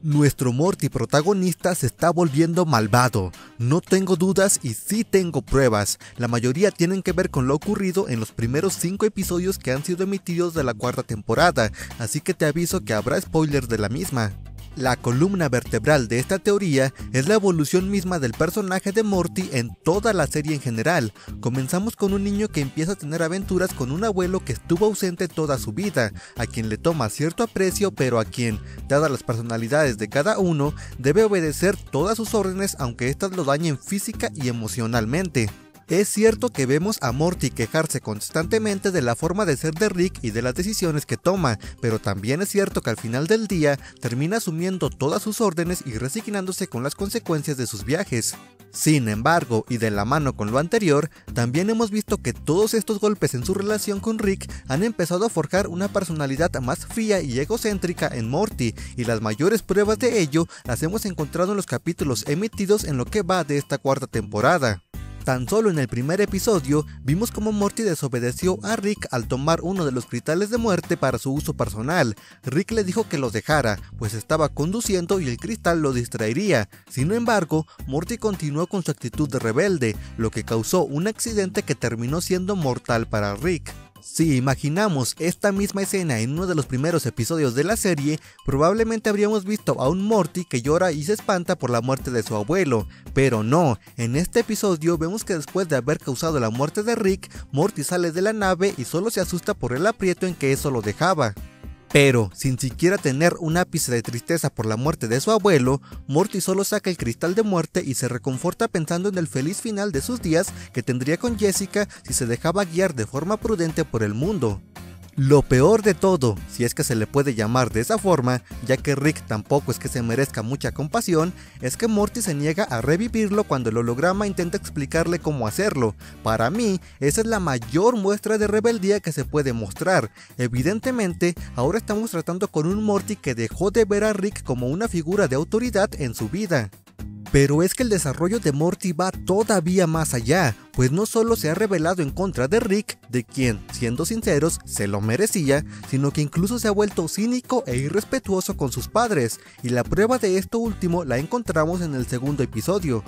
Nuestro Morty protagonista se está volviendo malvado. No tengo dudas y sí tengo pruebas. La mayoría tienen que ver con lo ocurrido en los primeros 5 episodios que han sido emitidos de la 4ª temporada, así que te aviso que habrá spoilers de la misma. La columna vertebral de esta teoría es la evolución misma del personaje de Morty en toda la serie en general. Comenzamos con un niño que empieza a tener aventuras con un abuelo que estuvo ausente toda su vida, a quien le toma cierto aprecio, pero a quien, dadas las personalidades de cada uno, debe obedecer todas sus órdenes aunque éstas lo dañen física y emocionalmente. Es cierto que vemos a Morty quejarse constantemente de la forma de ser de Rick y de las decisiones que toma, pero también es cierto que al final del día termina asumiendo todas sus órdenes y resignándose con las consecuencias de sus viajes. Sin embargo, y de la mano con lo anterior, también hemos visto que todos estos golpes en su relación con Rick han empezado a forjar una personalidad más fría y egocéntrica en Morty, y las mayores pruebas de ello las hemos encontrado en los capítulos emitidos en lo que va de esta 4ª temporada. Tan solo en el primer episodio vimos cómo Morty desobedeció a Rick al tomar uno de los cristales de muerte para su uso personal. Rick le dijo que los dejara, pues estaba conduciendo y el cristal lo distraería. Sin embargo, Morty continuó con su actitud de rebelde, lo que causó un accidente que terminó siendo mortal para Rick. Si imaginamos esta misma escena en uno de los primeros episodios de la serie, probablemente habríamos visto a un Morty que llora y se espanta por la muerte de su abuelo, pero no, en este episodio vemos que después de haber causado la muerte de Rick, Morty sale de la nave y solo se asusta por el aprieto en que eso lo dejaba. Pero, sin siquiera tener un ápice de tristeza por la muerte de su abuelo, Morty solo saca el cristal de muerte y se reconforta pensando en el feliz final de sus días que tendría con Jessica si se dejaba guiar de forma prudente por el mundo. Lo peor de todo, si es que se le puede llamar de esa forma, ya que Rick tampoco es que se merezca mucha compasión, es que Morty se niega a revivirlo cuando el holograma intenta explicarle cómo hacerlo. Para mí, esa es la mayor muestra de rebeldía que se puede mostrar. Evidentemente, ahora estamos tratando con un Morty que dejó de ver a Rick como una figura de autoridad en su vida. Pero es que el desarrollo de Morty va todavía más allá, pues no solo se ha rebelado en contra de Rick, de quien, siendo sinceros, se lo merecía, sino que incluso se ha vuelto cínico e irrespetuoso con sus padres, y la prueba de esto último la encontramos en el segundo episodio.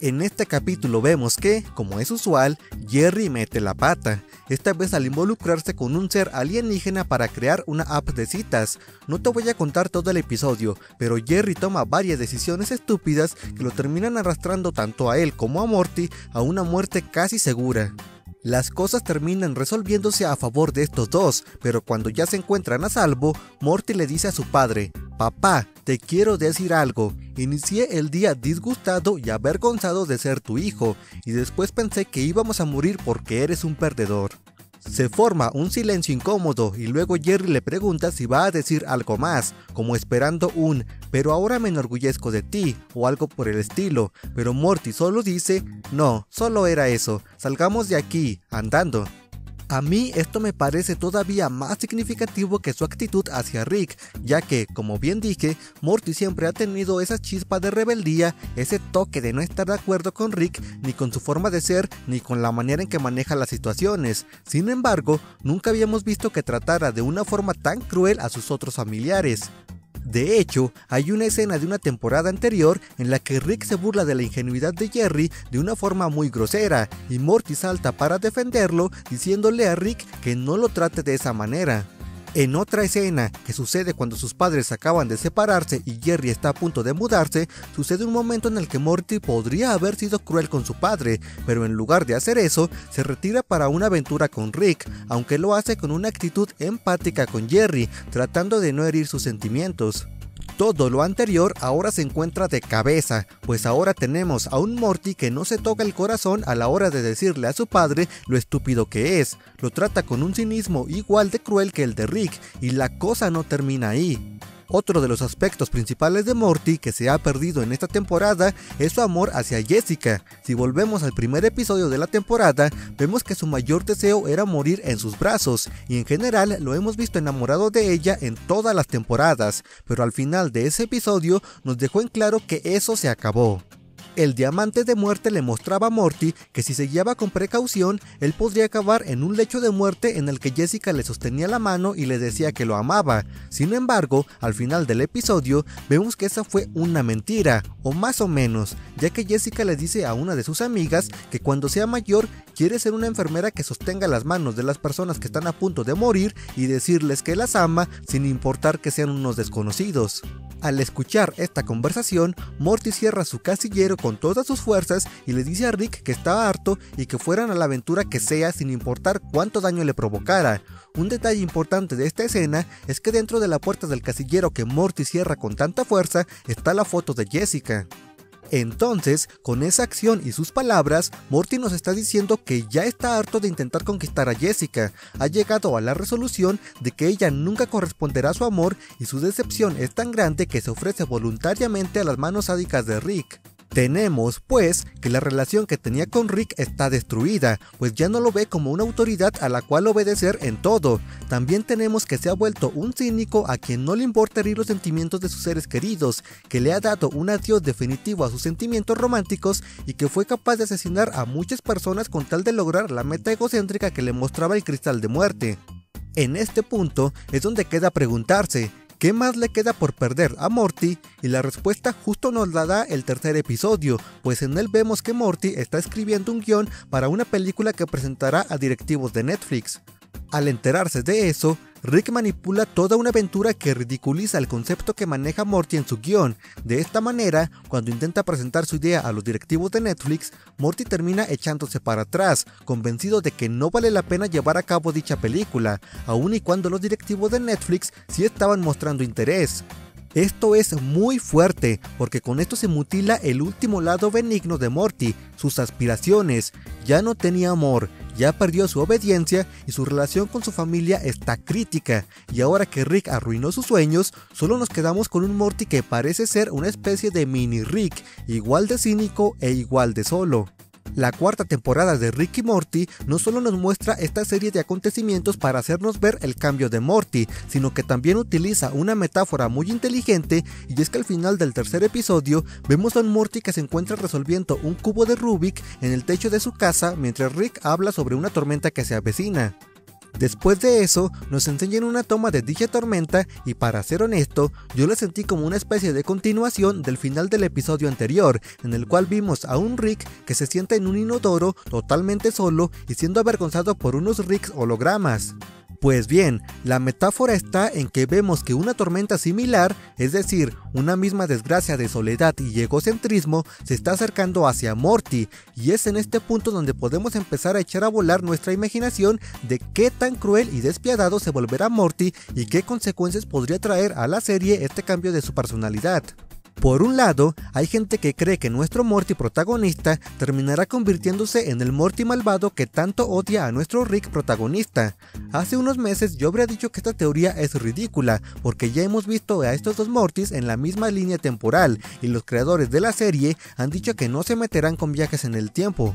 En este capítulo vemos que, como es usual, Jerry mete la pata, esta vez al involucrarse con un ser alienígena para crear una app de citas. No te voy a contar todo el episodio, pero Jerry toma varias decisiones estúpidas que lo terminan arrastrando tanto a él como a Morty a una muerte casi segura. Las cosas terminan resolviéndose a favor de estos dos, pero cuando ya se encuentran a salvo, Morty le dice a su padre: "Papá, te quiero decir algo, inicié el día disgustado y avergonzado de ser tu hijo, y después pensé que íbamos a morir porque eres un perdedor". Se forma un silencio incómodo y luego Jerry le pregunta si va a decir algo más, como esperando un "pero ahora me enorgullezco de ti" o algo por el estilo, pero Morty solo dice: "No, solo era eso, salgamos de aquí, andando". A mí esto me parece todavía más significativo que su actitud hacia Rick, ya que, como bien dije, Morty siempre ha tenido esa chispa de rebeldía, ese toque de no estar de acuerdo con Rick, ni con su forma de ser, ni con la manera en que maneja las situaciones. Sin embargo, nunca habíamos visto que tratara de una forma tan cruel a sus otros familiares. De hecho, hay una escena de una temporada anterior en la que Rick se burla de la ingenuidad de Jerry de una forma muy grosera, y Morty salta para defenderlo diciéndole a Rick que no lo trate de esa manera. En otra escena, que sucede cuando sus padres acaban de separarse y Jerry está a punto de mudarse, sucede un momento en el que Morty podría haber sido cruel con su padre, pero en lugar de hacer eso, se retira para una aventura con Rick, aunque lo hace con una actitud empática con Jerry, tratando de no herir sus sentimientos. Todo lo anterior ahora se encuentra de cabeza, pues ahora tenemos a un Morty que no se toca el corazón a la hora de decirle a su padre lo estúpido que es, lo trata con un cinismo igual de cruel que el de Rick, y la cosa no termina ahí. Otro de los aspectos principales de Morty que se ha perdido en esta temporada es su amor hacia Jessica. Si volvemos al primer episodio de la temporada, vemos que su mayor deseo era morir en sus brazos, y en general lo hemos visto enamorado de ella en todas las temporadas, pero al final de ese episodio nos dejó en claro que eso se acabó. El diamante de muerte le mostraba a Morty que si se guiaba con precaución, él podría acabar en un lecho de muerte en el que Jessica le sostenía la mano y le decía que lo amaba. Sin embargo, al final del episodio, vemos que esa fue una mentira, o más o menos, ya que Jessica le dice a una de sus amigas que cuando sea mayor quiere ser una enfermera que sostenga las manos de las personas que están a punto de morir y decirles que las ama sin importar que sean unos desconocidos. Al escuchar esta conversación, Morty cierra su casillero con todas sus fuerzas y le dice a Rick que está harto y que fueran a la aventura que sea sin importar cuánto daño le provocara. Un detalle importante de esta escena es que dentro de la puerta del casillero que Morty cierra con tanta fuerza está la foto de Jessica. Entonces, con esa acción y sus palabras, Morty nos está diciendo que ya está harto de intentar conquistar a Jessica, ha llegado a la resolución de que ella nunca corresponderá a su amor y su decepción es tan grande que se ofrece voluntariamente a las manos sádicas de Rick. Tenemos, pues, que la relación que tenía con Rick está destruida, pues ya no lo ve como una autoridad a la cual obedecer en todo. También tenemos que se ha vuelto un cínico a quien no le importa herir los sentimientos de sus seres queridos, que le ha dado un adiós definitivo a sus sentimientos románticos y que fue capaz de asesinar a muchas personas con tal de lograr la meta egocéntrica que le mostraba el cristal de muerte. En este punto es donde queda preguntarse, ¿qué más le queda por perder a Morty? Y la respuesta justo nos la da el tercer episodio, pues en él vemos que Morty está escribiendo un guión para una película que presentará a directivos de Netflix. Al enterarse de eso, Rick manipula toda una aventura que ridiculiza el concepto que maneja Morty en su guión. De esta manera, cuando intenta presentar su idea a los directivos de Netflix, Morty termina echándose para atrás, convencido de que no vale la pena llevar a cabo dicha película, aun y cuando los directivos de Netflix sí estaban mostrando interés. Esto es muy fuerte, porque con esto se mutila el último lado benigno de Morty, sus aspiraciones. Ya no tenía amor, ya perdió su obediencia y su relación con su familia está crítica, y ahora que Rick arruinó sus sueños, solo nos quedamos con un Morty que parece ser una especie de mini Rick, igual de cínico e igual de solo. La cuarta temporada de Rick y Morty no solo nos muestra esta serie de acontecimientos para hacernos ver el cambio de Morty, sino que también utiliza una metáfora muy inteligente, y es que al final del tercer episodio vemos a un Morty que se encuentra resolviendo un cubo de Rubik en el techo de su casa mientras Rick habla sobre una tormenta que se avecina. Después de eso, nos enseñan una toma de dicha tormenta y para ser honesto, yo la sentí como una especie de continuación del final del episodio anterior, en el cual vimos a un Rick que se sienta en un inodoro totalmente solo y siendo avergonzado por unos Ricks hologramas. Pues bien, la metáfora está en que vemos que una tormenta similar, es decir, una misma desgracia de soledad y egocentrismo, se está acercando hacia Morty, y es en este punto donde podemos empezar a echar a volar nuestra imaginación de qué tan cruel y despiadado se volverá Morty y qué consecuencias podría traer a la serie este cambio de su personalidad. Por un lado, hay gente que cree que nuestro Morty protagonista terminará convirtiéndose en el Morty malvado que tanto odia a nuestro Rick protagonista. Hace unos meses yo habría dicho que esta teoría es ridícula, porque ya hemos visto a estos dos Mortys en la misma línea temporal, y los creadores de la serie han dicho que no se meterán con viajes en el tiempo.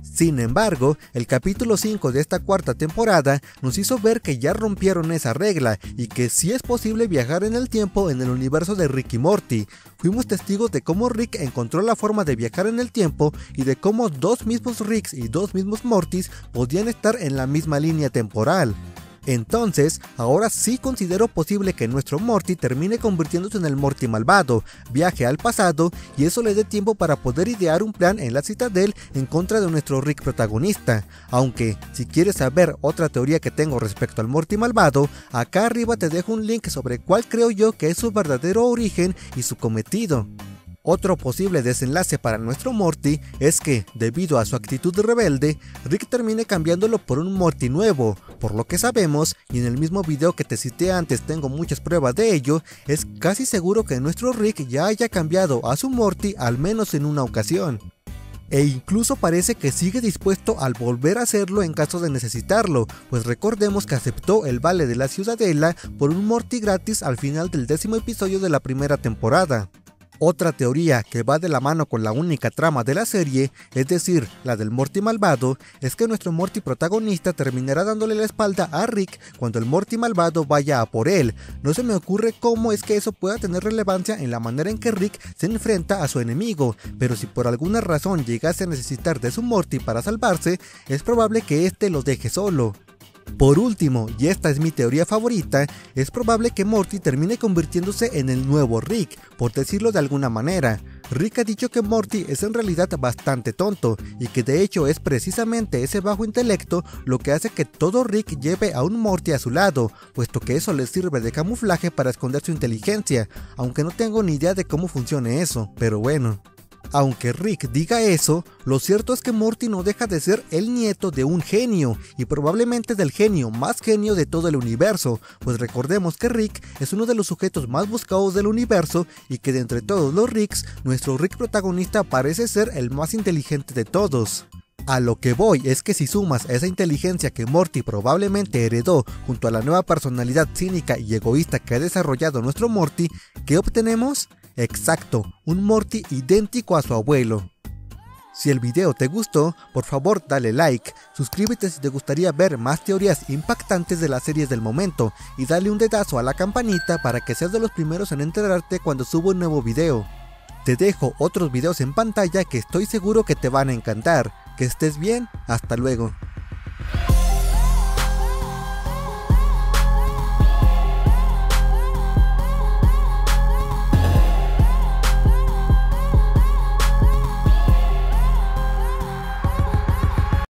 Sin embargo, el capítulo 5 de esta cuarta temporada nos hizo ver que ya rompieron esa regla y que sí es posible viajar en el tiempo en el universo de Rick y Morty. Fuimos testigos de cómo Rick encontró la forma de viajar en el tiempo y de cómo dos mismos Ricks y dos mismos Mortys podían estar en la misma línea temporal. Entonces, ahora sí considero posible que nuestro Morty termine convirtiéndose en el Morty malvado, viaje al pasado y eso le dé tiempo para poder idear un plan en la Citadel en contra de nuestro Rick protagonista. Aunque, si quieres saber otra teoría que tengo respecto al Morty malvado, acá arriba te dejo un link sobre cuál creo yo que es su verdadero origen y su cometido. Otro posible desenlace para nuestro Morty es que, debido a su actitud rebelde, Rick termine cambiándolo por un Morty nuevo. Por lo que sabemos, y en el mismo video que te cité antes tengo muchas pruebas de ello, es casi seguro que nuestro Rick ya haya cambiado a su Morty al menos en una ocasión. E incluso parece que sigue dispuesto al volver a hacerlo en caso de necesitarlo, pues recordemos que aceptó el vale de la Ciudadela por un Morty gratis al final del 10º episodio de la primera temporada. Otra teoría que va de la mano con la única trama de la serie, es decir, la del Morty malvado, es que nuestro Morty protagonista terminará dándole la espalda a Rick cuando el Morty malvado vaya a por él. No se me ocurre cómo es que eso pueda tener relevancia en la manera en que Rick se enfrenta a su enemigo, pero si por alguna razón llegase a necesitar de su Morty para salvarse, es probable que este lo deje solo. Por último, y esta es mi teoría favorita, es probable que Morty termine convirtiéndose en el nuevo Rick, por decirlo de alguna manera. Rick ha dicho que Morty es en realidad bastante tonto, y que de hecho es precisamente ese bajo intelecto lo que hace que todo Rick lleve a un Morty a su lado, puesto que eso le sirve de camuflaje para esconder su inteligencia, aunque no tengo ni idea de cómo funcione eso, pero bueno. Aunque Rick diga eso, lo cierto es que Morty no deja de ser el nieto de un genio, y probablemente del genio más genio de todo el universo, pues recordemos que Rick es uno de los sujetos más buscados del universo y que de entre todos los Ricks, nuestro Rick protagonista parece ser el más inteligente de todos. A lo que voy es que si sumas esa inteligencia que Morty probablemente heredó junto a la nueva personalidad cínica y egoísta que ha desarrollado nuestro Morty, ¿qué obtenemos? Exacto, un Morty idéntico a su abuelo. Si el video te gustó, por favor dale like, suscríbete si te gustaría ver más teorías impactantes de las series del momento y dale un dedazo a la campanita para que seas de los primeros en enterarte cuando subo un nuevo video. Te dejo otros videos en pantalla que estoy seguro que te van a encantar. Que estés bien, hasta luego.